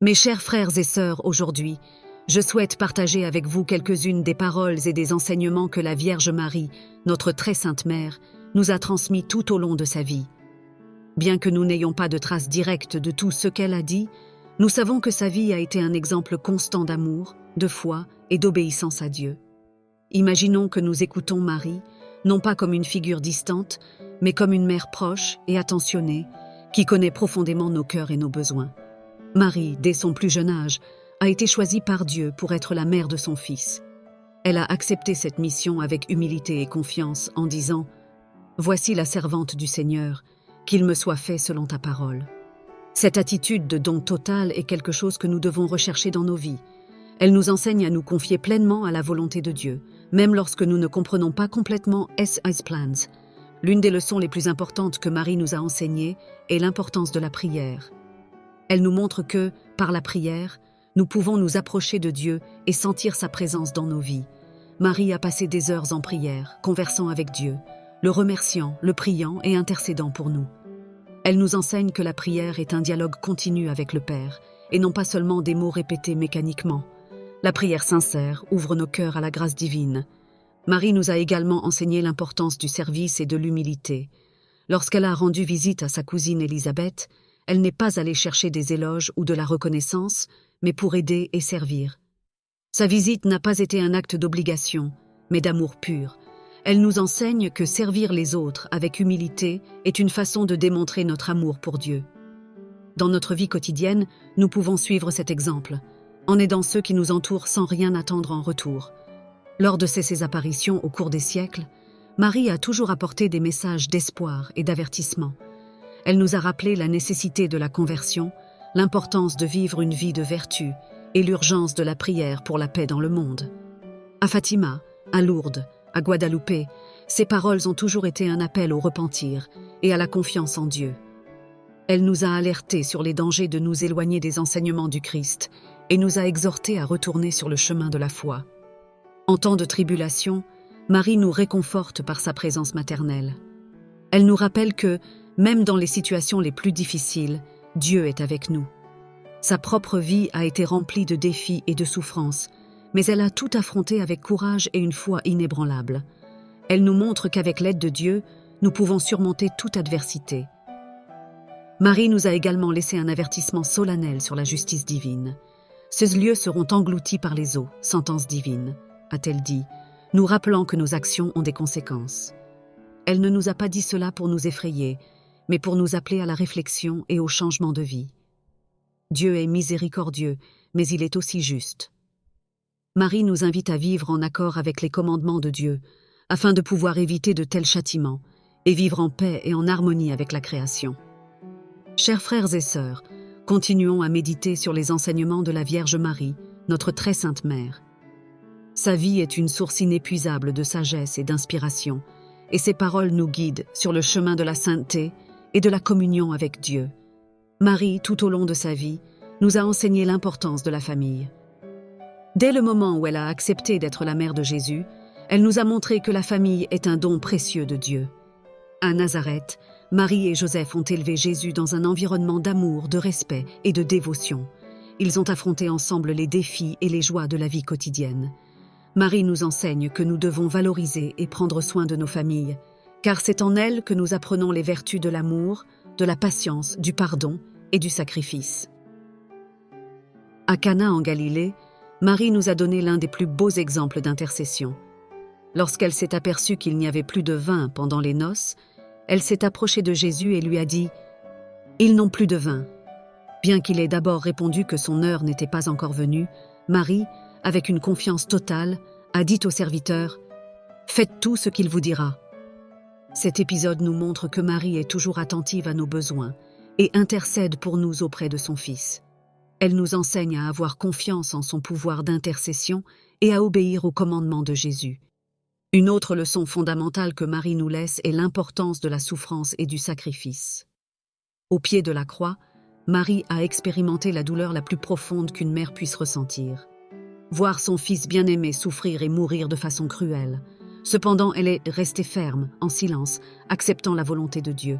Mes chers frères et sœurs, aujourd'hui, je souhaite partager avec vous quelques-unes des paroles et des enseignements que la Vierge Marie, notre très sainte Mère, nous a transmis tout au long de sa vie. Bien que nous n'ayons pas de traces directes de tout ce qu'elle a dit, nous savons que sa vie a été un exemple constant d'amour, de foi et d'obéissance à Dieu. Imaginons que nous écoutons Marie, non pas comme une figure distante, mais comme une mère proche et attentionnée, qui connaît profondément nos cœurs et nos besoins. Marie, dès son plus jeune âge, a été choisie par Dieu pour être la mère de son Fils. Elle a accepté cette mission avec humilité et confiance en disant « Voici la servante du Seigneur, qu'il me soit fait selon ta parole ». Cette attitude de don total est quelque chose que nous devons rechercher dans nos vies. Elle nous enseigne à nous confier pleinement à la volonté de Dieu, même lorsque nous ne comprenons pas complètement His plans. L'une des leçons les plus importantes que Marie nous a enseignées est l'importance de la prière. Elle nous montre que, par la prière, nous pouvons nous approcher de Dieu et sentir sa présence dans nos vies. Marie a passé des heures en prière, conversant avec Dieu, le remerciant, le priant et intercédant pour nous. Elle nous enseigne que la prière est un dialogue continu avec le Père, et non pas seulement des mots répétés mécaniquement. La prière sincère ouvre nos cœurs à la grâce divine. Marie nous a également enseigné l'importance du service et de l'humilité. Lorsqu'elle a rendu visite à sa cousine Élisabeth, elle n'est pas allée chercher des éloges ou de la reconnaissance, mais pour aider et servir. Sa visite n'a pas été un acte d'obligation, mais d'amour pur. Elle nous enseigne que servir les autres avec humilité est une façon de démontrer notre amour pour Dieu. Dans notre vie quotidienne, nous pouvons suivre cet exemple, en aidant ceux qui nous entourent sans rien attendre en retour. Lors de ses apparitions au cours des siècles, Marie a toujours apporté des messages d'espoir et d'avertissement. Elle nous a rappelé la nécessité de la conversion, l'importance de vivre une vie de vertu et l'urgence de la prière pour la paix dans le monde. À Fatima, à Lourdes, à Guadeloupe, ces paroles ont toujours été un appel au repentir et à la confiance en Dieu. Elle nous a alertés sur les dangers de nous éloigner des enseignements du Christ et nous a exhortés à retourner sur le chemin de la foi. En temps de tribulation, Marie nous réconforte par sa présence maternelle. Elle nous rappelle que, même dans les situations les plus difficiles, Dieu est avec nous. Sa propre vie a été remplie de défis et de souffrances, mais elle a tout affronté avec courage et une foi inébranlable. Elle nous montre qu'avec l'aide de Dieu, nous pouvons surmonter toute adversité. Marie nous a également laissé un avertissement solennel sur la justice divine. Ces lieux seront engloutis par les eaux, sentence divine, a-t-elle dit, nous rappelant que nos actions ont des conséquences. Elle ne nous a pas dit cela pour nous effrayer, mais pour nous appeler à la réflexion et au changement de vie. Dieu est miséricordieux, mais il est aussi juste. Marie nous invite à vivre en accord avec les commandements de Dieu, afin de pouvoir éviter de tels châtiments et vivre en paix et en harmonie avec la création. Chers frères et sœurs, continuons à méditer sur les enseignements de la Vierge Marie, notre très sainte Mère. Sa vie est une source inépuisable de sagesse et d'inspiration, et ses paroles nous guident sur le chemin de la sainteté et de la communion avec Dieu. Marie, tout au long de sa vie, nous a enseigné l'importance de la famille. Dès le moment où elle a accepté d'être la mère de Jésus, elle nous a montré que la famille est un don précieux de Dieu. À Nazareth, Marie et Joseph ont élevé Jésus dans un environnement d'amour, de respect et de dévotion. Ils ont affronté ensemble les défis et les joies de la vie quotidienne. Marie nous enseigne que nous devons valoriser et prendre soin de nos familles, car c'est en elles que nous apprenons les vertus de l'amour, de la patience, du pardon et du sacrifice. À Cana en Galilée, Marie nous a donné l'un des plus beaux exemples d'intercession. Lorsqu'elle s'est aperçue qu'il n'y avait plus de vin pendant les noces, elle s'est approchée de Jésus et lui a dit « Ils n'ont plus de vin ». Bien qu'il ait d'abord répondu que son heure n'était pas encore venue, Marie, avec une confiance totale, a dit au serviteur « Faites tout ce qu'il vous dira ». Cet épisode nous montre que Marie est toujours attentive à nos besoins et intercède pour nous auprès de son Fils. Elle nous enseigne à avoir confiance en son pouvoir d'intercession et à obéir aux commandements de Jésus. Une autre leçon fondamentale que Marie nous laisse est l'importance de la souffrance et du sacrifice. Au pied de la croix, Marie a expérimenté la douleur la plus profonde qu'une mère puisse ressentir. Voir son fils bien-aimé souffrir et mourir de façon cruelle. Cependant, elle est restée ferme, en silence, acceptant la volonté de Dieu.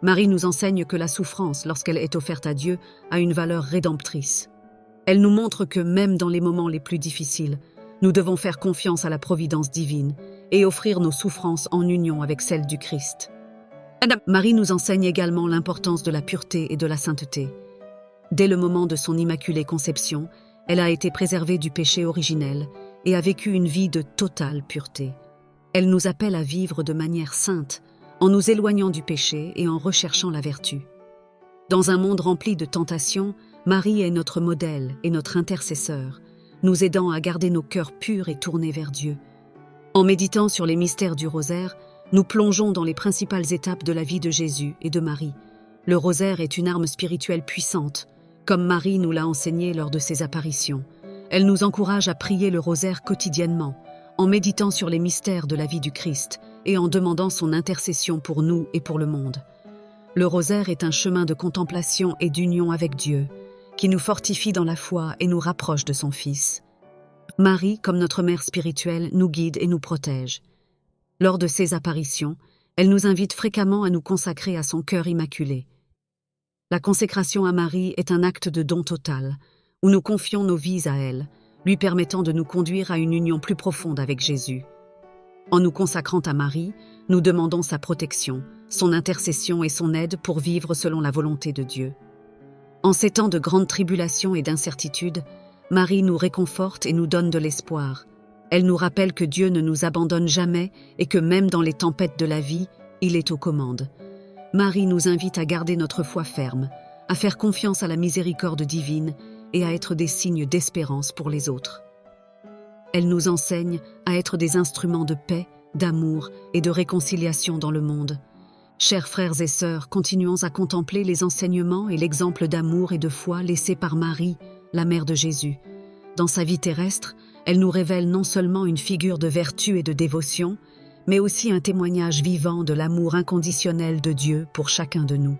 Marie nous enseigne que la souffrance, lorsqu'elle est offerte à Dieu, a une valeur rédemptrice. Elle nous montre que même dans les moments les plus difficiles, nous devons faire confiance à la providence divine et offrir nos souffrances en union avec celles du Christ. Marie nous enseigne également l'importance de la pureté et de la sainteté. Dès le moment de son immaculée conception, elle a été préservée du péché originel et a vécu une vie de totale pureté. Elle nous appelle à vivre de manière sainte, en nous éloignant du péché et en recherchant la vertu. Dans un monde rempli de tentations, Marie est notre modèle et notre intercesseur, nous aidant à garder nos cœurs purs et tournés vers Dieu. En méditant sur les mystères du rosaire, nous plongeons dans les principales étapes de la vie de Jésus et de Marie. Le rosaire est une arme spirituelle puissante, comme Marie nous l'a enseigné lors de ses apparitions. Elle nous encourage à prier le rosaire quotidiennement, en méditant sur les mystères de la vie du Christ et en demandant son intercession pour nous et pour le monde. Le rosaire est un chemin de contemplation et d'union avec Dieu, qui nous fortifie dans la foi et nous rapproche de son Fils. Marie, comme notre mère spirituelle, nous guide et nous protège. Lors de ses apparitions, elle nous invite fréquemment à nous consacrer à son cœur immaculé. La consécration à Marie est un acte de don total, où nous confions nos vies à elle, lui permettant de nous conduire à une union plus profonde avec Jésus. En nous consacrant à Marie, nous demandons sa protection, son intercession et son aide pour vivre selon la volonté de Dieu. En ces temps de grandes tribulations et d'incertitudes, Marie nous réconforte et nous donne de l'espoir. Elle nous rappelle que Dieu ne nous abandonne jamais et que même dans les tempêtes de la vie, il est aux commandes. Marie nous invite à garder notre foi ferme, à faire confiance à la miséricorde divine et à être des signes d'espérance pour les autres. Elle nous enseigne à être des instruments de paix, d'amour et de réconciliation dans le monde. Chers frères et sœurs, continuons à contempler les enseignements et l'exemple d'amour et de foi laissés par Marie, la mère de Jésus. Dans sa vie terrestre, elle nous révèle non seulement une figure de vertu et de dévotion, mais aussi un témoignage vivant de l'amour inconditionnel de Dieu pour chacun de nous.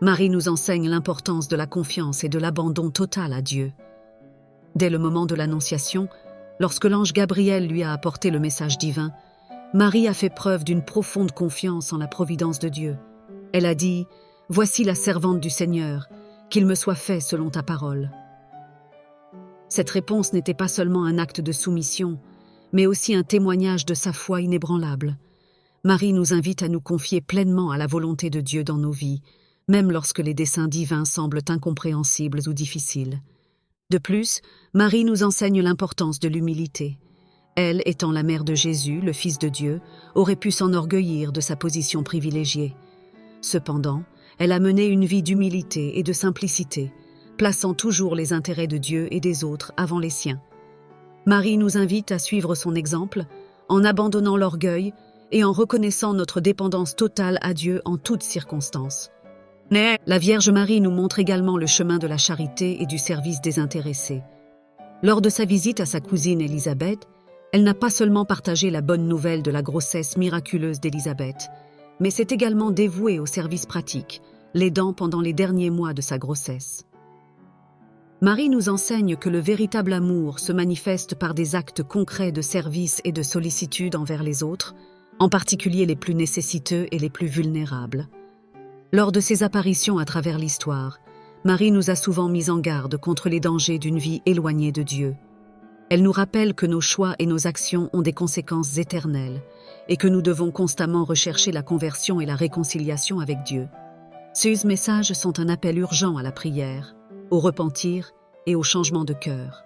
Marie nous enseigne l'importance de la confiance et de l'abandon total à Dieu. Dès le moment de l'Annonciation, lorsque l'ange Gabriel lui a apporté le message divin, Marie a fait preuve d'une profonde confiance en la providence de Dieu. Elle a dit « Voici la servante du Seigneur, qu'il me soit fait selon ta parole. » Cette réponse n'était pas seulement un acte de soumission, mais aussi un témoignage de sa foi inébranlable. Marie nous invite à nous confier pleinement à la volonté de Dieu dans nos vies, même lorsque les desseins divins semblent incompréhensibles ou difficiles. De plus, Marie nous enseigne l'importance de l'humilité. Elle, étant la mère de Jésus, le Fils de Dieu, aurait pu s'enorgueillir de sa position privilégiée. Cependant, elle a mené une vie d'humilité et de simplicité, plaçant toujours les intérêts de Dieu et des autres avant les siens. Marie nous invite à suivre son exemple, en abandonnant l'orgueil et en reconnaissant notre dépendance totale à Dieu en toutes circonstances. La Vierge Marie nous montre également le chemin de la charité et du service désintéressé. Lors de sa visite à sa cousine Élisabeth, elle n'a pas seulement partagé la bonne nouvelle de la grossesse miraculeuse d'Élisabeth, mais s'est également dévouée au service pratique, l'aidant pendant les derniers mois de sa grossesse. Marie nous enseigne que le véritable amour se manifeste par des actes concrets de service et de sollicitude envers les autres, en particulier les plus nécessiteux et les plus vulnérables. Lors de ses apparitions à travers l'histoire, Marie nous a souvent mis en garde contre les dangers d'une vie éloignée de Dieu. Elle nous rappelle que nos choix et nos actions ont des conséquences éternelles et que nous devons constamment rechercher la conversion et la réconciliation avec Dieu. Ces messages sont un appel urgent à la prière, au repentir et au changement de cœur.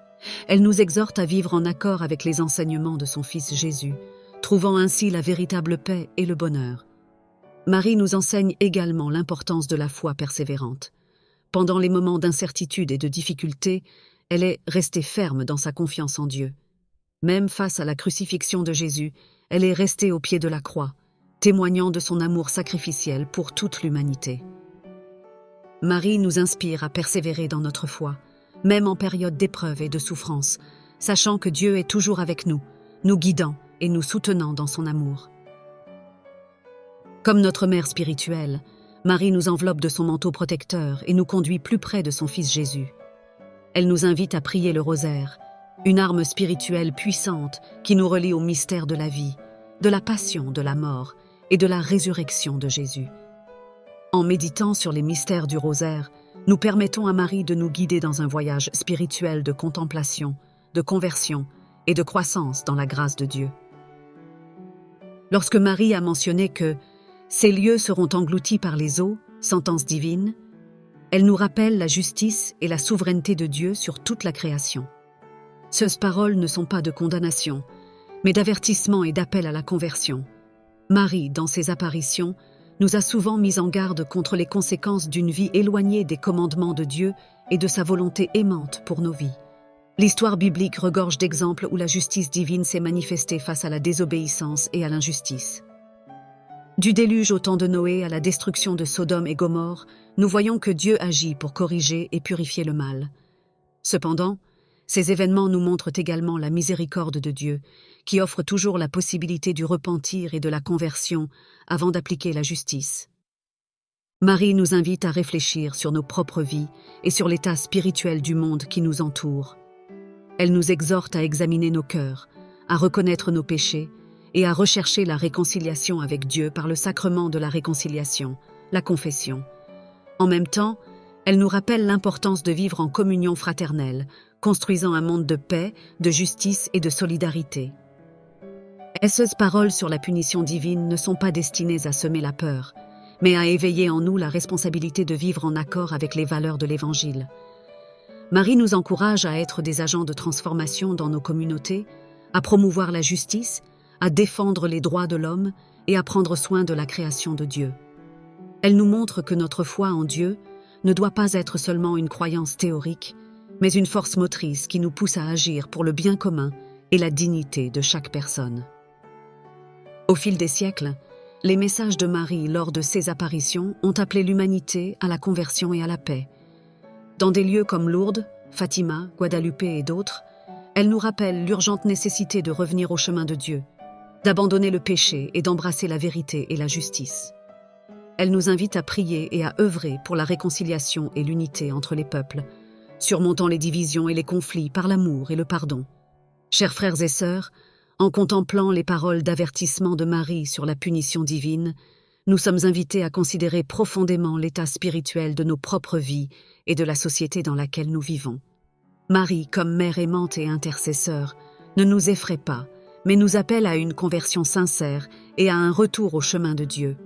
Elle nous exhorte à vivre en accord avec les enseignements de son Fils Jésus, trouvant ainsi la véritable paix et le bonheur. Marie nous enseigne également l'importance de la foi persévérante. Pendant les moments d'incertitude et de difficulté, elle est restée ferme dans sa confiance en Dieu. Même face à la crucifixion de Jésus, elle est restée au pied de la croix, témoignant de son amour sacrificiel pour toute l'humanité. Marie nous inspire à persévérer dans notre foi, même en période d'épreuve et de souffrance, sachant que Dieu est toujours avec nous, nous guidant et nous soutenant dans son amour. Comme notre mère spirituelle, Marie nous enveloppe de son manteau protecteur et nous conduit plus près de son Fils Jésus. Elle nous invite à prier le rosaire, une arme spirituelle puissante qui nous relie au mystère de la vie, de la passion, de la mort et de la résurrection de Jésus. En méditant sur les mystères du rosaire, Nous permettons à Marie de nous guider dans un voyage spirituel de contemplation, de conversion et de croissance dans la grâce de Dieu. Lorsque Marie a mentionné que « ces lieux seront engloutis par les eaux », sentence divine, elle nous rappelle la justice et la souveraineté de Dieu sur toute la création. Ces paroles ne sont pas de condamnation, mais d'avertissement et d'appel à la conversion. Marie, dans ses apparitions, nous a souvent mis en garde contre les conséquences d'une vie éloignée des commandements de Dieu et de sa volonté aimante pour nos vies. L'histoire biblique regorge d'exemples où la justice divine s'est manifestée face à la désobéissance et à l'injustice. Du déluge au temps de Noé à la destruction de Sodome et Gomorrhe, nous voyons que Dieu agit pour corriger et purifier le mal. Cependant, ces événements nous montrent également la miséricorde de Dieu, qui offre toujours la possibilité du repentir et de la conversion avant d'appliquer la justice. Marie nous invite à réfléchir sur nos propres vies et sur l'état spirituel du monde qui nous entoure. Elle nous exhorte à examiner nos cœurs, à reconnaître nos péchés et à rechercher la réconciliation avec Dieu par le sacrement de la réconciliation, la confession. En même temps, elle nous rappelle l'importance de vivre en communion fraternelle, construisant un monde de paix, de justice et de solidarité. Ces paroles sur la punition divine ne sont pas destinées à semer la peur, mais à éveiller en nous la responsabilité de vivre en accord avec les valeurs de l'Évangile. Marie nous encourage à être des agents de transformation dans nos communautés, à promouvoir la justice, à défendre les droits de l'homme et à prendre soin de la création de Dieu. Elle nous montre que notre foi en Dieu ne doit pas être seulement une croyance théorique, mais une force motrice qui nous pousse à agir pour le bien commun et la dignité de chaque personne. Au fil des siècles, les messages de Marie lors de ses apparitions ont appelé l'humanité à la conversion et à la paix. Dans des lieux comme Lourdes, Fatima, Guadalupe et d'autres, elle nous rappelle l'urgente nécessité de revenir au chemin de Dieu, d'abandonner le péché et d'embrasser la vérité et la justice. Elle nous invite à prier et à œuvrer pour la réconciliation et l'unité entre les peuples, surmontant les divisions et les conflits par l'amour et le pardon. Chers frères et sœurs, en contemplant les paroles d'avertissement de Marie sur la punition divine, nous sommes invités à considérer profondément l'état spirituel de nos propres vies et de la société dans laquelle nous vivons. Marie, comme mère aimante et intercesseur, ne nous effraie pas, mais nous appelle à une conversion sincère et à un retour au chemin de Dieu.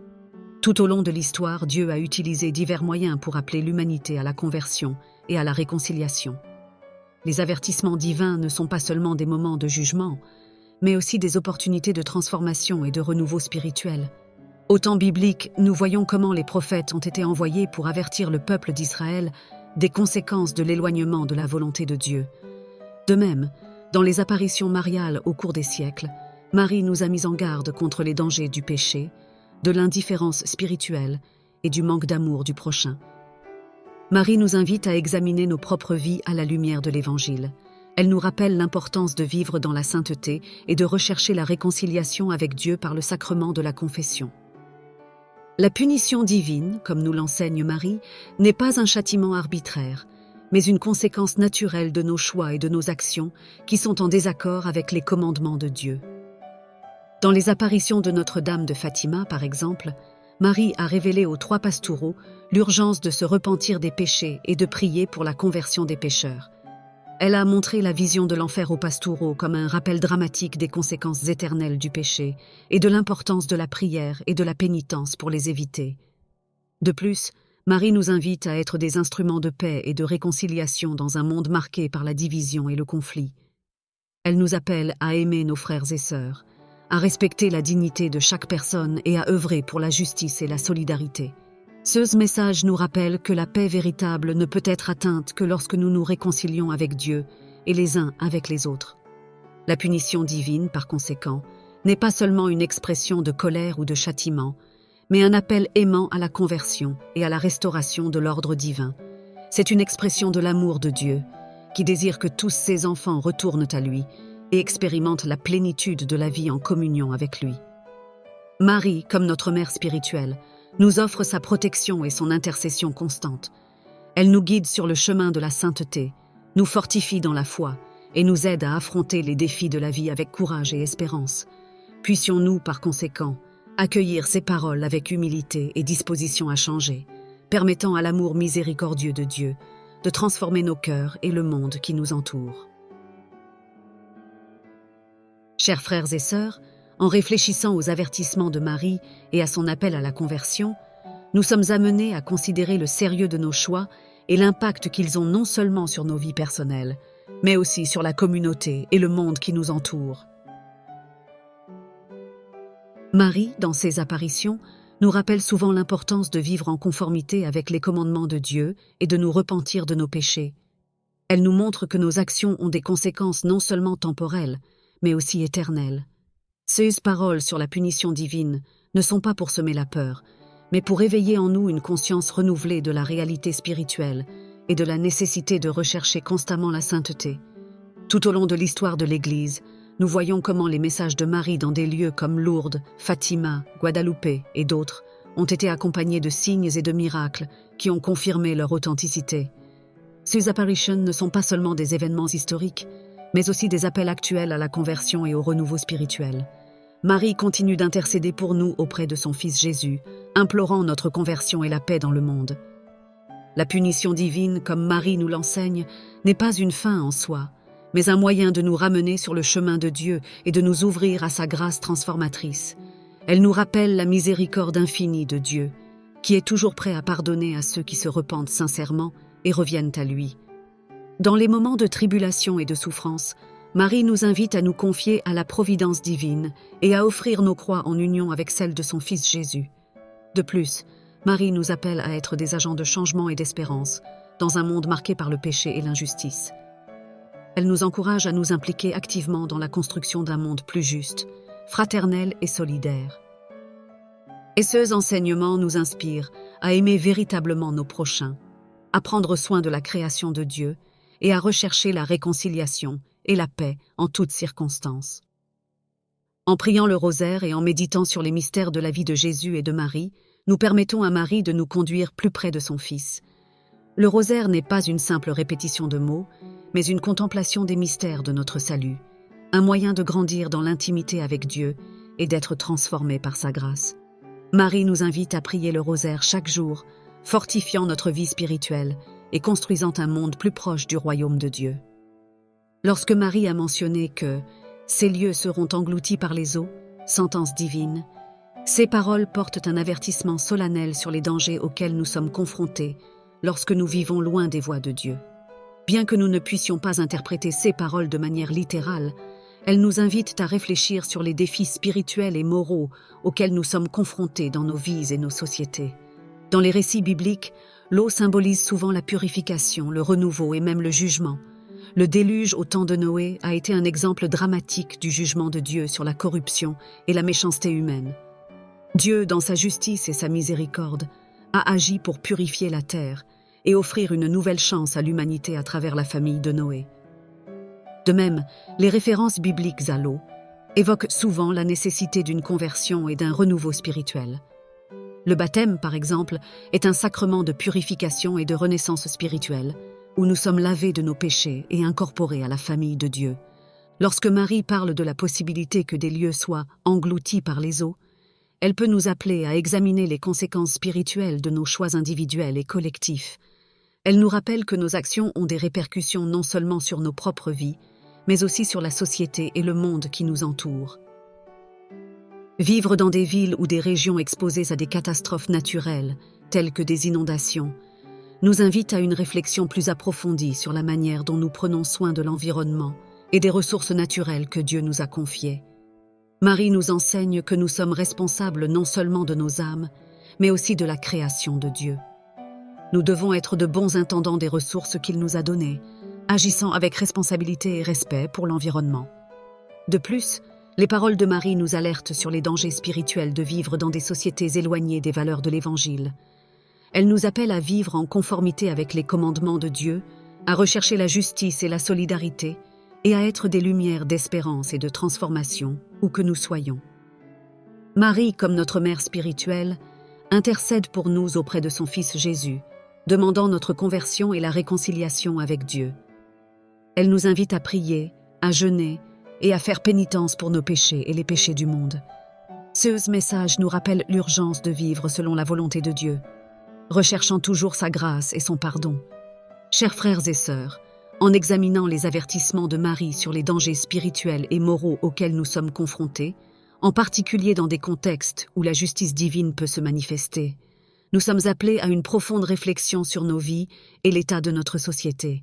Tout au long de l'histoire, Dieu a utilisé divers moyens pour appeler l'humanité à la conversion et à la réconciliation. Les avertissements divins ne sont pas seulement des moments de jugement, mais aussi des opportunités de transformation et de renouveau spirituel. Au temps biblique, nous voyons comment les prophètes ont été envoyés pour avertir le peuple d'Israël des conséquences de l'éloignement de la volonté de Dieu. De même, dans les apparitions mariales au cours des siècles, Marie nous a mis en garde contre les dangers du péché, de l'indifférence spirituelle et du manque d'amour du prochain. Marie nous invite à examiner nos propres vies à la lumière de l'Évangile. Elle nous rappelle l'importance de vivre dans la sainteté et de rechercher la réconciliation avec Dieu par le sacrement de la confession. La punition divine, comme nous l'enseigne Marie, n'est pas un châtiment arbitraire, mais une conséquence naturelle de nos choix et de nos actions qui sont en désaccord avec les commandements de Dieu. Dans les apparitions de Notre-Dame de Fatima, par exemple, Marie a révélé aux 3 pastoureaux l'urgence de se repentir des péchés et de prier pour la conversion des pécheurs. Elle a montré la vision de l'enfer aux pastoureaux comme un rappel dramatique des conséquences éternelles du péché et de l'importance de la prière et de la pénitence pour les éviter. De plus, Marie nous invite à être des instruments de paix et de réconciliation dans un monde marqué par la division et le conflit. Elle nous appelle à aimer nos frères et sœurs, à respecter la dignité de chaque personne et à œuvrer pour la justice et la solidarité. Ce message nous rappelle que la paix véritable ne peut être atteinte que lorsque nous nous réconcilions avec Dieu et les uns avec les autres. La punition divine, par conséquent, n'est pas seulement une expression de colère ou de châtiment, mais un appel aimant à la conversion et à la restauration de l'ordre divin. C'est une expression de l'amour de Dieu, qui désire que tous ses enfants retournent à lui et expérimentent la plénitude de la vie en communion avec lui. Marie, comme notre mère spirituelle, nous offre sa protection et son intercession constante. Elle nous guide sur le chemin de la sainteté, nous fortifie dans la foi et nous aide à affronter les défis de la vie avec courage et espérance. Puissions-nous, par conséquent, accueillir ces paroles avec humilité et disposition à changer, permettant à l'amour miséricordieux de Dieu de transformer nos cœurs et le monde qui nous entoure. Chers frères et sœurs, en réfléchissant aux avertissements de Marie et à son appel à la conversion, nous sommes amenés à considérer le sérieux de nos choix et l'impact qu'ils ont non seulement sur nos vies personnelles, mais aussi sur la communauté et le monde qui nous entoure. Marie, dans ses apparitions, nous rappelle souvent l'importance de vivre en conformité avec les commandements de Dieu et de nous repentir de nos péchés. Elle nous montre que nos actions ont des conséquences non seulement temporelles, mais aussi éternelles. Ces paroles sur la punition divine ne sont pas pour semer la peur, mais pour éveiller en nous une conscience renouvelée de la réalité spirituelle et de la nécessité de rechercher constamment la sainteté. Tout au long de l'histoire de l'Église, nous voyons comment les messages de Marie dans des lieux comme Lourdes, Fatima, Guadalupe et d'autres ont été accompagnés de signes et de miracles qui ont confirmé leur authenticité. Ces apparitions ne sont pas seulement des événements historiques, mais aussi des appels actuels à la conversion et au renouveau spirituel. Marie continue d'intercéder pour nous auprès de son Fils Jésus, implorant notre conversion et la paix dans le monde. La punition divine, comme Marie nous l'enseigne, n'est pas une fin en soi, mais un moyen de nous ramener sur le chemin de Dieu et de nous ouvrir à sa grâce transformatrice. Elle nous rappelle la miséricorde infinie de Dieu, qui est toujours prêt à pardonner à ceux qui se repentent sincèrement et reviennent à lui. Dans les moments de tribulation et de souffrance, Marie nous invite à nous confier à la providence divine et à offrir nos croix en union avec celle de son Fils Jésus. De plus, Marie nous appelle à être des agents de changement et d'espérance dans un monde marqué par le péché et l'injustice. Elle nous encourage à nous impliquer activement dans la construction d'un monde plus juste, fraternel et solidaire. Et ces enseignements nous inspirent à aimer véritablement nos prochains, à prendre soin de la création de Dieu et à rechercher la réconciliation et la paix en toutes circonstances. En priant le rosaire et en méditant sur les mystères de la vie de Jésus et de Marie, nous permettons à Marie de nous conduire plus près de son Fils. Le rosaire n'est pas une simple répétition de mots, mais une contemplation des mystères de notre salut, un moyen de grandir dans l'intimité avec Dieu et d'être transformé par sa grâce. Marie nous invite à prier le rosaire chaque jour, fortifiant notre vie spirituelle et construisant un monde plus proche du royaume de Dieu. Lorsque Marie a mentionné que « ces lieux seront engloutis par les eaux », sentence divine, ces paroles portent un avertissement solennel sur les dangers auxquels nous sommes confrontés lorsque nous vivons loin des voies de Dieu. Bien que nous ne puissions pas interpréter ces paroles de manière littérale, elles nous invitent à réfléchir sur les défis spirituels et moraux auxquels nous sommes confrontés dans nos vies et nos sociétés. Dans les récits bibliques, l'eau symbolise souvent la purification, le renouveau et même le jugement. Le déluge au temps de Noé a été un exemple dramatique du jugement de Dieu sur la corruption et la méchanceté humaine. Dieu, dans sa justice et sa miséricorde, a agi pour purifier la terre et offrir une nouvelle chance à l'humanité à travers la famille de Noé. De même, les références bibliques à l'eau évoquent souvent la nécessité d'une conversion et d'un renouveau spirituel. Le baptême, par exemple, est un sacrement de purification et de renaissance spirituelle, où nous sommes lavés de nos péchés et incorporés à la famille de Dieu. Lorsque Marie parle de la possibilité que des lieux soient engloutis par les eaux, elle peut nous appeler à examiner les conséquences spirituelles de nos choix individuels et collectifs. Elle nous rappelle que nos actions ont des répercussions non seulement sur nos propres vies, mais aussi sur la société et le monde qui nous entoure. Vivre dans des villes ou des régions exposées à des catastrophes naturelles, telles que des inondations, nous invite à une réflexion plus approfondie sur la manière dont nous prenons soin de l'environnement et des ressources naturelles que Dieu nous a confiées. Marie nous enseigne que nous sommes responsables non seulement de nos âmes, mais aussi de la création de Dieu. Nous devons être de bons intendants des ressources qu'il nous a données, agissant avec responsabilité et respect pour l'environnement. De plus, les paroles de Marie nous alertent sur les dangers spirituels de vivre dans des sociétés éloignées des valeurs de l'Évangile. Elle nous appelle à vivre en conformité avec les commandements de Dieu, à rechercher la justice et la solidarité, et à être des lumières d'espérance et de transformation où que nous soyons. Marie, comme notre mère spirituelle, intercède pour nous auprès de son Fils Jésus, demandant notre conversion et la réconciliation avec Dieu. Elle nous invite à prier, à jeûner et à faire pénitence pour nos péchés et les péchés du monde. Ce message nous rappelle l'urgence de vivre selon la volonté de Dieu, recherchant toujours sa grâce et son pardon. Chers frères et sœurs, en examinant les avertissements de Marie sur les dangers spirituels et moraux auxquels nous sommes confrontés, en particulier dans des contextes où la justice divine peut se manifester, nous sommes appelés à une profonde réflexion sur nos vies et l'état de notre société.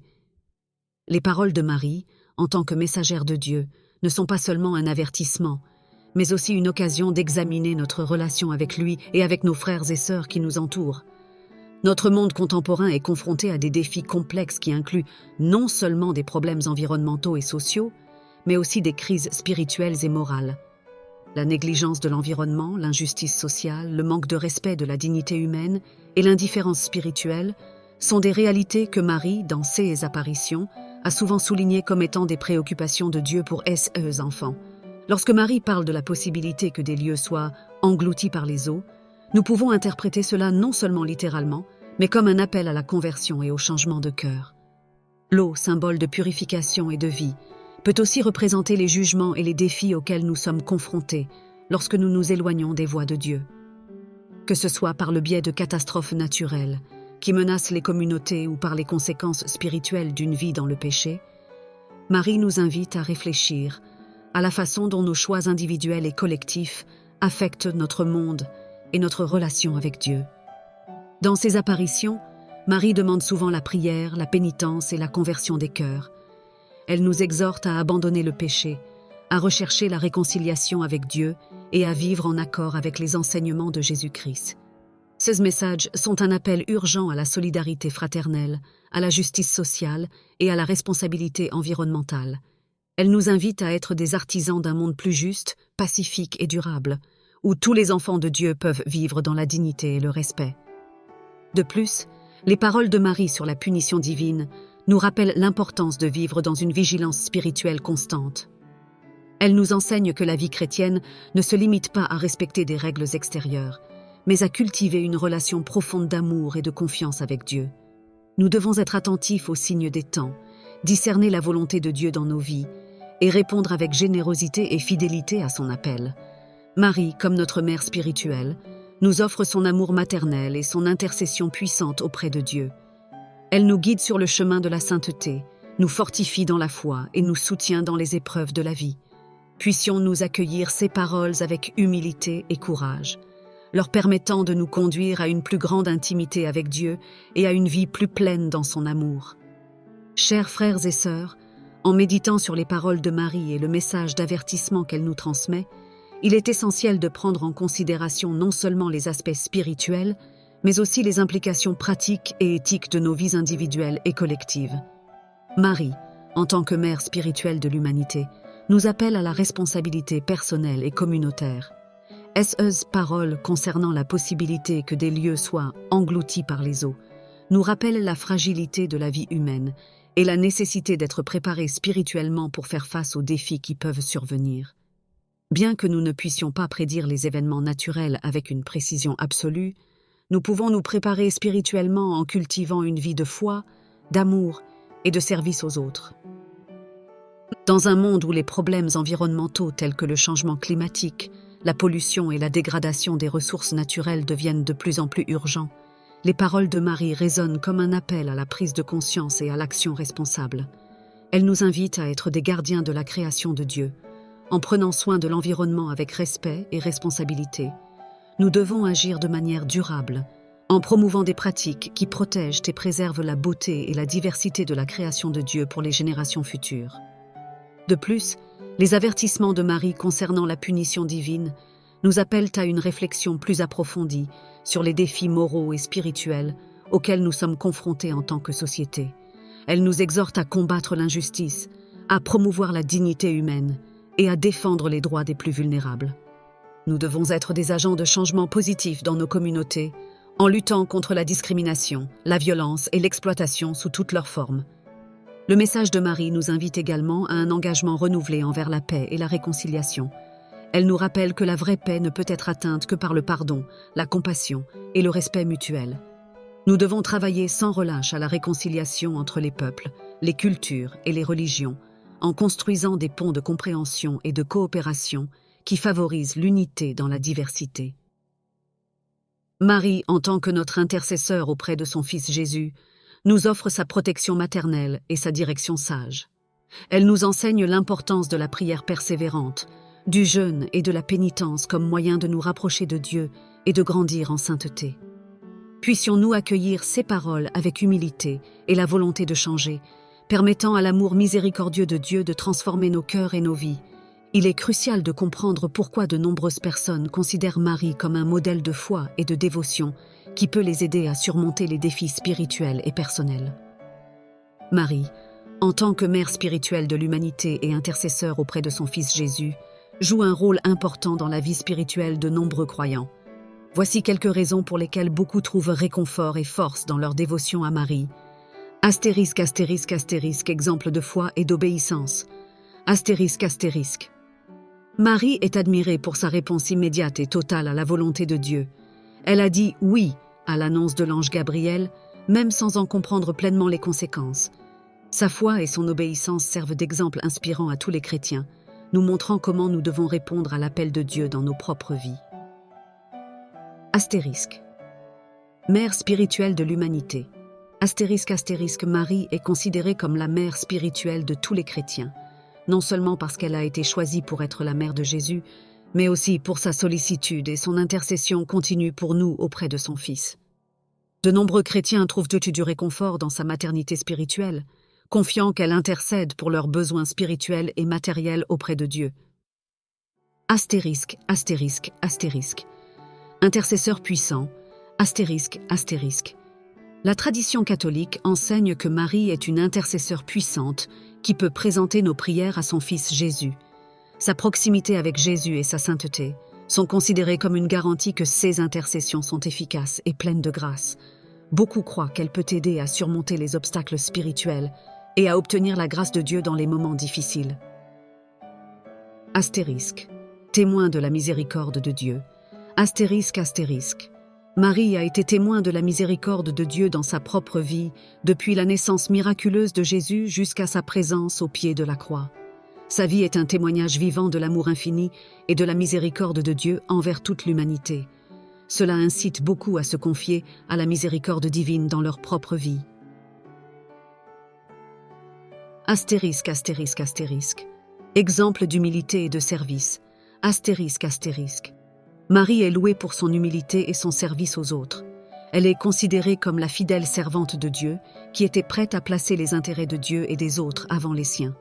Les paroles de Marie, en tant que messagère de Dieu, ne sont pas seulement un avertissement, mais aussi une occasion d'examiner notre relation avec lui et avec nos frères et sœurs qui nous entourent. Notre monde contemporain est confronté à des défis complexes qui incluent non seulement des problèmes environnementaux et sociaux, mais aussi des crises spirituelles et morales. La négligence de l'environnement, l'injustice sociale, le manque de respect de la dignité humaine et l'indifférence spirituelle sont des réalités que Marie, dans ses apparitions, a souvent soulignées comme étant des préoccupations de Dieu pour ses enfants. Lorsque Marie parle de la possibilité que des lieux soient engloutis par les eaux, nous pouvons interpréter cela non seulement littéralement, mais comme un appel à la conversion et au changement de cœur. L'eau, symbole de purification et de vie, peut aussi représenter les jugements et les défis auxquels nous sommes confrontés lorsque nous nous éloignons des voies de Dieu. Que ce soit par le biais de catastrophes naturelles qui menacent les communautés ou par les conséquences spirituelles d'une vie dans le péché, Marie nous invite à réfléchir à la façon dont nos choix individuels et collectifs affectent notre monde et notre relation avec Dieu. Dans ses apparitions, Marie demande souvent la prière, la pénitence et la conversion des cœurs. Elle nous exhorte à abandonner le péché, à rechercher la réconciliation avec Dieu et à vivre en accord avec les enseignements de Jésus-Christ. Ces messages sont un appel urgent à la solidarité fraternelle, à la justice sociale et à la responsabilité environnementale. Elle nous invite à être des artisans d'un monde plus juste, pacifique et durable, où tous les enfants de Dieu peuvent vivre dans la dignité et le respect. De plus, les paroles de Marie sur la punition divine nous rappellent l'importance de vivre dans une vigilance spirituelle constante. Elle nous enseigne que la vie chrétienne ne se limite pas à respecter des règles extérieures, mais à cultiver une relation profonde d'amour et de confiance avec Dieu. Nous devons être attentifs aux signes des temps, discerner la volonté de Dieu dans nos vies et répondre avec générosité et fidélité à son appel. Marie, comme notre mère spirituelle, nous offre son amour maternel et son intercession puissante auprès de Dieu. Elle nous guide sur le chemin de la sainteté, nous fortifie dans la foi et nous soutient dans les épreuves de la vie. Puissions-nous accueillir ces paroles avec humilité et courage, leur permettant de nous conduire à une plus grande intimité avec Dieu et à une vie plus pleine dans son amour. Chers frères et sœurs, en méditant sur les paroles de Marie et le message d'avertissement qu'elle nous transmet, il est essentiel de prendre en considération non seulement les aspects spirituels, mais aussi les implications pratiques et éthiques de nos vies individuelles et collectives. Marie, en tant que mère spirituelle de l'humanité, nous appelle à la responsabilité personnelle et communautaire. Ces paroles concernant la possibilité que des lieux soient engloutis par les eaux nous rappellent la fragilité de la vie humaine et la nécessité d'être préparés spirituellement pour faire face aux défis qui peuvent survenir. Bien que nous ne puissions pas prédire les événements naturels avec une précision absolue, nous pouvons nous préparer spirituellement en cultivant une vie de foi, d'amour et de service aux autres. Dans un monde où les problèmes environnementaux tels que le changement climatique, la pollution et la dégradation des ressources naturelles deviennent de plus en plus urgents, les paroles de Marie résonnent comme un appel à la prise de conscience et à l'action responsable. Elle nous invite à être des gardiens de la création de Dieu. En prenant soin de l'environnement avec respect et responsabilité, nous devons agir de manière durable, en promouvant des pratiques qui protègent et préservent la beauté et la diversité de la création de Dieu pour les générations futures. De plus, les avertissements de Marie concernant la punition divine nous appellent à une réflexion plus approfondie sur les défis moraux et spirituels auxquels nous sommes confrontés en tant que société. Elle nous exhorte à combattre l'injustice, à promouvoir la dignité humaine et à défendre les droits des plus vulnérables. Nous devons être des agents de changement positif dans nos communautés, en luttant contre la discrimination, la violence et l'exploitation sous toutes leurs formes. Le message de Marie nous invite également à un engagement renouvelé envers la paix et la réconciliation. Elle nous rappelle que la vraie paix ne peut être atteinte que par le pardon, la compassion et le respect mutuel. Nous devons travailler sans relâche à la réconciliation entre les peuples, les cultures et les religions, en construisant des ponts de compréhension et de coopération qui favorisent l'unité dans la diversité. Marie, en tant que notre intercesseur auprès de son Fils Jésus, nous offre sa protection maternelle et sa direction sage. Elle nous enseigne l'importance de la prière persévérante, du jeûne et de la pénitence comme moyen de nous rapprocher de Dieu et de grandir en sainteté. Puissions-nous accueillir ces paroles avec humilité et la volonté de changer, permettant à l'amour miséricordieux de Dieu de transformer nos cœurs et nos vies. Il est crucial de comprendre pourquoi de nombreuses personnes considèrent Marie comme un modèle de foi et de dévotion qui peut les aider à surmonter les défis spirituels et personnels. Marie, en tant que mère spirituelle de l'humanité et intercesseur auprès de son Fils Jésus, joue un rôle important dans la vie spirituelle de nombreux croyants. Voici quelques raisons pour lesquelles beaucoup trouvent réconfort et force dans leur dévotion à Marie. Astérisque, astérisque, astérisque, exemple de foi et d'obéissance. Astérisque, astérisque. Marie est admirée pour sa réponse immédiate et totale à la volonté de Dieu. Elle a dit « oui » à l'annonce de l'ange Gabriel, même sans en comprendre pleinement les conséquences. Sa foi et son obéissance servent d'exemple inspirant à tous les chrétiens, nous montrant comment nous devons répondre à l'appel de Dieu dans nos propres vies. Astérisque. Mère spirituelle de l'humanité. Astérisque, astérisque, Marie est considérée comme la mère spirituelle de tous les chrétiens, non seulement parce qu'elle a été choisie pour être la mère de Jésus, mais aussi pour sa sollicitude et son intercession continue pour nous auprès de son Fils. De nombreux chrétiens trouvent du réconfort dans sa maternité spirituelle, confiant qu'elle intercède pour leurs besoins spirituels et matériels auprès de Dieu. Astérisque, astérisque, astérisque. Intercesseur puissant, astérisque, astérisque. La tradition catholique enseigne que Marie est une intercesseur puissante qui peut présenter nos prières à son Fils Jésus. Sa proximité avec Jésus et sa sainteté sont considérées comme une garantie que ses intercessions sont efficaces et pleines de grâce. Beaucoup croient qu'elle peut aider à surmonter les obstacles spirituels et à obtenir la grâce de Dieu dans les moments difficiles. Astérisque. Témoin de la miséricorde de Dieu. Astérisque, astérisque. Marie a été témoin de la miséricorde de Dieu dans sa propre vie, depuis la naissance miraculeuse de Jésus jusqu'à sa présence au pied de la croix. Sa vie est un témoignage vivant de l'amour infini et de la miséricorde de Dieu envers toute l'humanité. Cela incite beaucoup à se confier à la miséricorde divine dans leur propre vie. Astérisque, astérisque, astérisque. Exemple d'humilité et de service. Astérisque, astérisque. Marie est louée pour son humilité et son service aux autres. Elle est considérée comme la fidèle servante de Dieu, qui était prête à placer les intérêts de Dieu et des autres avant les siens.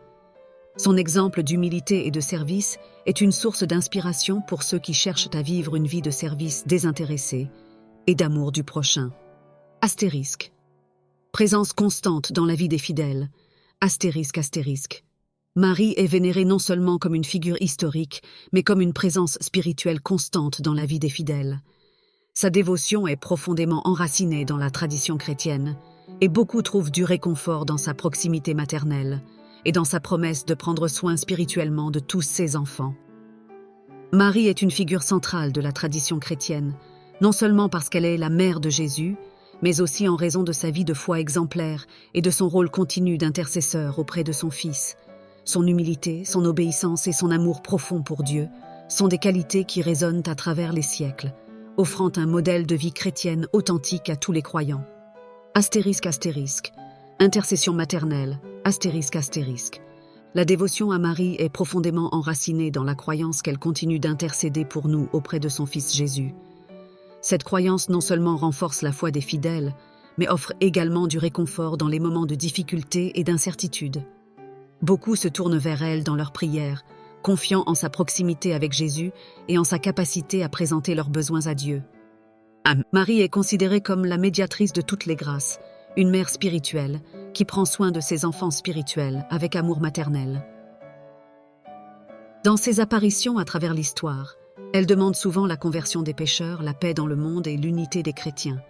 Son exemple d'humilité et de service est une source d'inspiration pour ceux qui cherchent à vivre une vie de service désintéressée et d'amour du prochain. Astérisque. Présence constante dans la vie des fidèles. Astérisque, astérisque. Marie est vénérée non seulement comme une figure historique, mais comme une présence spirituelle constante dans la vie des fidèles. Sa dévotion est profondément enracinée dans la tradition chrétienne, et beaucoup trouvent du réconfort dans sa proximité maternelle et dans sa promesse de prendre soin spirituellement de tous ses enfants. Marie est une figure centrale de la tradition chrétienne, non seulement parce qu'elle est la mère de Jésus, mais aussi en raison de sa vie de foi exemplaire et de son rôle continu d'intercesseur auprès de son Fils. Son humilité, son obéissance et son amour profond pour Dieu sont des qualités qui résonnent à travers les siècles, offrant un modèle de vie chrétienne authentique à tous les croyants. Astérisque, astérisque. Intercession maternelle. Astérisque, astérisque. La dévotion à Marie est profondément enracinée dans la croyance qu'elle continue d'intercéder pour nous auprès de son Fils Jésus. Cette croyance non seulement renforce la foi des fidèles, mais offre également du réconfort dans les moments de difficulté et d'incertitude. Beaucoup se tournent vers elle dans leurs prières, confiant en sa proximité avec Jésus et en sa capacité à présenter leurs besoins à Dieu. Marie est considérée comme la médiatrice de toutes les grâces, une mère spirituelle qui prend soin de ses enfants spirituels avec amour maternel. Dans ses apparitions à travers l'histoire, elle demande souvent la conversion des pécheurs, la paix dans le monde et l'unité des chrétiens.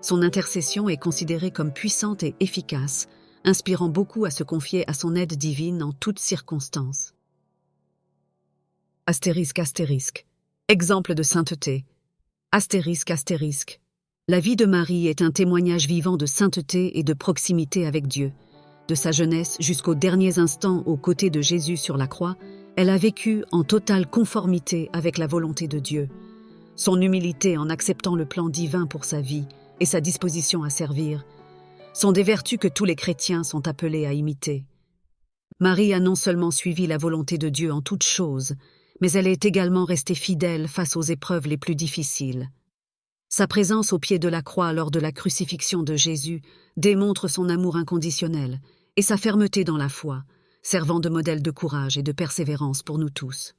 Son intercession est considérée comme puissante et efficace, inspirant beaucoup à se confier à son aide divine en toutes circonstances. Astérisque, astérisque. Exemple de sainteté. Astérisque, astérisque. La vie de Marie est un témoignage vivant de sainteté et de proximité avec Dieu. De sa jeunesse jusqu'aux derniers instants aux côtés de Jésus sur la croix, elle a vécu en totale conformité avec la volonté de Dieu. son humilité en acceptant le plan divin pour sa vie et sa disposition à servir sont des vertus que tous les chrétiens sont appelés à imiter. Marie a non seulement suivi la volonté de Dieu en toutes choses, mais elle est également restée fidèle face aux épreuves les plus difficiles. Sa présence au pied de la croix lors de la crucifixion de Jésus démontre son amour inconditionnel et sa fermeté dans la foi, servant de modèle de courage et de persévérance pour nous tous.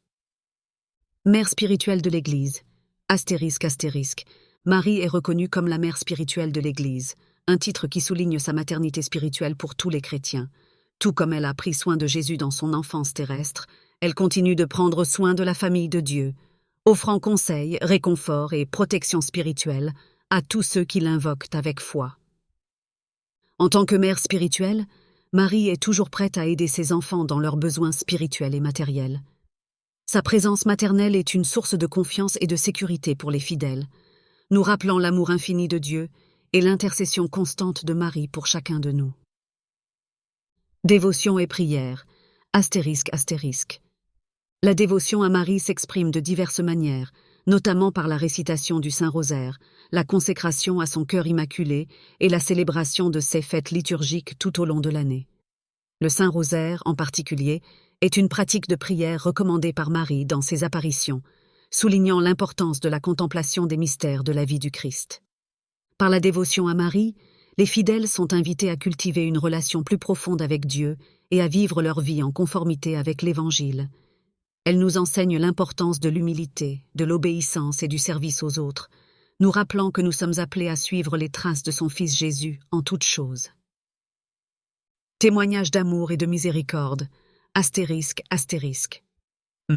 Mère spirituelle de l'Église. Astérisque, astérisque. Marie est reconnue comme la mère spirituelle de l'Église, un titre qui souligne sa maternité spirituelle pour tous les chrétiens. Tout comme elle a pris soin de Jésus dans son enfance terrestre, elle continue de prendre soin de la famille de Dieu, offrant conseil, réconfort et protection spirituelle à tous ceux qui l'invoquent avec foi. En tant que mère spirituelle, Marie est toujours prête à aider ses enfants dans leurs besoins spirituels et matériels. Sa présence maternelle est une source de confiance et de sécurité pour les fidèles, nous rappelant l'amour infini de Dieu et l'intercession constante de Marie pour chacun de nous. Dévotion et prière. Astérisque, astérisque. La dévotion à Marie s'exprime de diverses manières, notamment par la récitation du Saint-Rosaire, la consécration à son cœur immaculé et la célébration de ses fêtes liturgiques tout au long de l'année. Le Saint-Rosaire, en particulier, est une pratique de prière recommandée par Marie dans ses apparitions, soulignant l'importance de la contemplation des mystères de la vie du Christ. Par la dévotion à Marie, les fidèles sont invités à cultiver une relation plus profonde avec Dieu et à vivre leur vie en conformité avec l'Évangile. Elle nous enseigne l'importance de l'humilité, de l'obéissance et du service aux autres, nous rappelant que nous sommes appelés à suivre les traces de son Fils Jésus en toutes choses. Témoignage d'amour et de miséricorde. Astérisque, astérisque.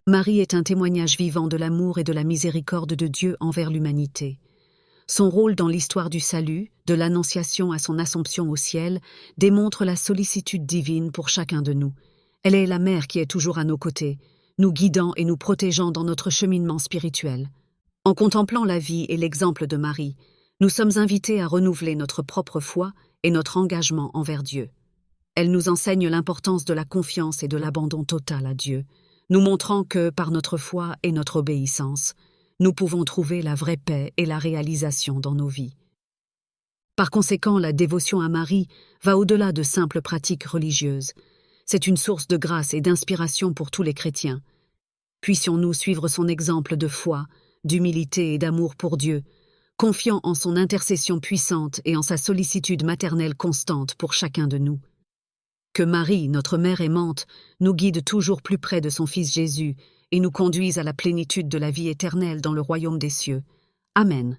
Marie est un témoignage vivant de l'amour et de la miséricorde de Dieu envers l'humanité. Son rôle dans l'histoire du salut, de l'Annonciation à son Assomption au ciel, démontre la sollicitude divine pour chacun de nous. Elle est la mère qui est toujours à nos côtés, nous guidant et nous protégeant dans notre cheminement spirituel. En contemplant la vie et l'exemple de Marie, nous sommes invités à renouveler notre propre foi et notre engagement envers Dieu. Elle nous enseigne l'importance de la confiance et de l'abandon total à Dieu, nous montrant que, par notre foi et notre obéissance, nous pouvons trouver la vraie paix et la réalisation dans nos vies. Par conséquent, la dévotion à Marie va au-delà de simples pratiques religieuses. C'est une source de grâce et d'inspiration pour tous les chrétiens. Puissions-nous suivre son exemple de foi, d'humilité et d'amour pour Dieu, confiant en son intercession puissante et en sa sollicitude maternelle constante pour chacun de nous. Que Marie, notre mère aimante, nous guide toujours plus près de son Fils Jésus et nous conduise à la plénitude de la vie éternelle dans le royaume des cieux. Amen.